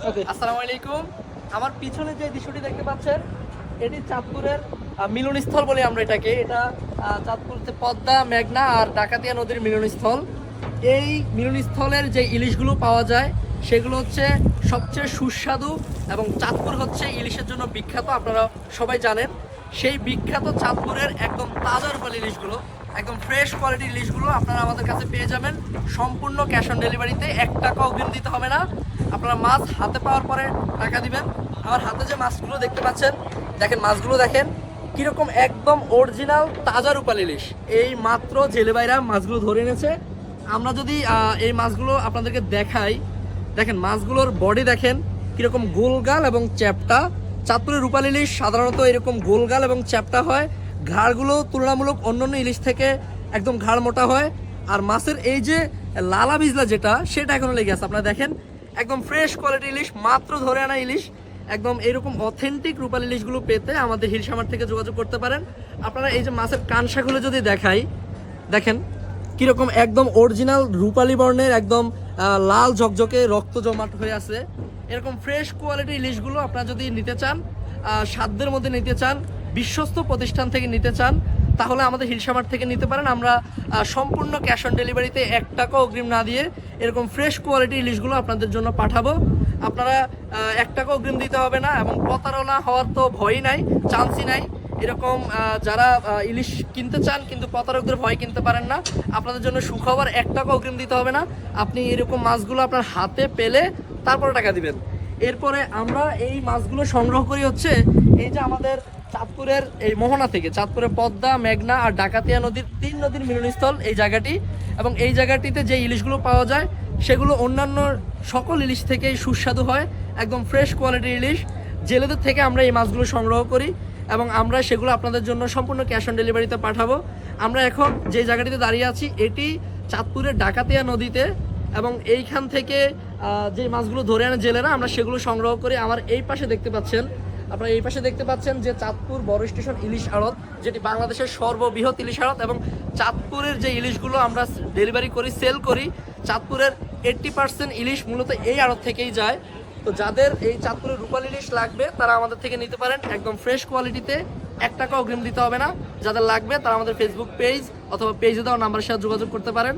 আসসালামু আলাইকুম। আমার পিছনে যে দৃশ্যটি দেখতে পাচ্ছেন এটি চাঁদপুরের মিলনস্থল বলে আমরা এটাকে। এটা চাঁদপুর পদ্মা, মেঘনা আর ডাকাতিয়া নদীর মিলনস্থল। এই মিলনস্থলের যে ইলিশগুলো পাওয়া যায় সেগুলো হচ্ছে সবচেয়ে সুস্বাদু, এবং চাঁদপুর হচ্ছে ইলিশের জন্য বিখ্যাত, আপনারা সবাই জানেন। সেই বিখ্যাত চাঁদপুরের একদম তাজা রূপালী ইলিশগুলো, একদম ফ্রেশ কোয়ালিটির ইলিশগুলো আপনারা আমাদের কাছে পেয়ে যাবেন সম্পূর্ণ ক্যাশ অন ডেলিভারিতে। 1 টাকাও অগ্রিম দিতে হবে না। আপনারা মাছ হাতে পাওয়ার পরে টাকা দিবেন। আমার হাতে যে মাছগুলো দেখতে পাচ্ছেন, দেখেন মাছগুলো দেখেন কীরকম, একদম অরিজিনাল তাজা রূপালী ইলিশ। এই মাত্র জেলে ভাইরা মাছগুলো ধরে এনেছে। আমরা যদি এই মাছগুলো আপনাদেরকে দেখাই, দেখেন মাছগুলোর বডি দেখেন কীরকম গোলগাল এবং চ্যাপটা। চাঁদপুরের রূপালী ইলিশ সাধারণত এরকম গোলগাল এবং চ্যাপটা হয়। ঘাড়গুলো তুলনামূলক অন্যান্য ইলিশ থেকে একদম ঘাড় মোটা হয়। আর মাছের এই যে লালা বিজলা যেটা, সেটা এখনো লেগে আছে। আপনারা দেখেন একদম ফ্রেশ কোয়ালিটি ইলিশ, মাত্র ধরে আনা ইলিশ। একদম এরকম অথেন্টিক রূপালী ইলিশগুলো পেতে আমাদের হিরসামার থেকে যোগাযোগ করতে পারেন। আপনারা এই যে মাছের কানসাগুলো যদি দেখাই, দেখেন কীরকম একদম অরিজিনাল রূপালী বর্ণের, একদম লাল ঝকঝকে রক্ত জমাট হয়ে আছে। এরকম ফ্রেশ কোয়ালিটি ইলিশগুলো আপনারা যদি নিতে চান, সাধ্যের মধ্যে নিতে চান, বিশ্বস্ত প্রতিষ্ঠান থেকে নিতে চান, তাহলে আমাদের হিরসামার থেকে নিতে পারেন। আমরা সম্পূর্ণ ক্যাশ অন ডেলিভারিতে 1 টাকা অগ্রিম না দিয়ে এরকম ফ্রেশ কোয়ালিটি ইলিশগুলো আপনাদের জন্য পাঠাবো। আপনারা 1 টাকা অগ্রিম দিতে হবে না, এবং প্রতারণা হওয়ার তো ভয়ই নাই, চান্সই নাই। এরকম যারা ইলিশ কিনতে চান কিন্তু প্রতারকদের ভয় কিনতে পারেন না, আপনাদের জন্য সুখবর, 1 টাকা অগ্রিম দিতে হবে না। আপনি এরকম মাছগুলো আপনার হাতে পেলে তারপরে টাকা দিবেন। এরপরে আমরা এই মাছগুলো সংগ্রহ করি হচ্ছে এই যে আমাদের চাঁদপুরের এই মোহনা থেকে। চাঁদপুরের পদ্মা, মেঘনা আর ডাকাতিয়া নদীর 3 নদীর মিলনস্থল এই জায়গাটি, এবং এই জায়গাটিতে যে ইলিশগুলো পাওয়া যায় সেগুলো অন্যান্য সকল ইলিশ থেকেই সুস্বাদু হয়। একদম ফ্রেশ কোয়ালিটির ইলিশ। জেলেদের থেকে আমরা এই মাছগুলো সংগ্রহ করি, এবং আমরা সেগুলো আপনাদের জন্য সম্পূর্ণ ক্যাশ অন ডেলিভারিতে পাঠাবো। আমরা এখন যে জায়গাটিতে দাঁড়িয়ে আছি এটি চাঁদপুরের ডাকাতিয়া নদীতে, এবং এইখান থেকে যে মাছগুলো ধরে আনে জেলেরা, আমরা সেগুলো সংগ্রহ করি। আমার এই পাশে দেখতে পাচ্ছেন, আপনারা এই পাশে দেখতে পাচ্ছেন যে চাঁদপুর বড় স্টেশন ইলিশ আড়ত, যেটি বাংলাদেশের সর্ববৃহৎ ইলিশ আড়ত। এবং চাঁদপুরের যে ইলিশগুলো আমরা ডেলিভারি করি, সেল করি, চাঁদপুরের 80% ইলিশ মূলত এই আড়ত থেকেই যায়। তো যাদের এই চাঁদপুরের রূপালী ইলিশ লাগবে তারা আমাদের থেকে নিতে পারেন একদম ফ্রেশ কোয়ালিটিতে। 1 টাকা অগ্রিম দিতে হবে না। যাদের লাগবে তারা আমাদের ফেসবুক পেজ অথবা পেজে দেওয়া নাম্বারের সাথে যোগাযোগ করতে পারেন।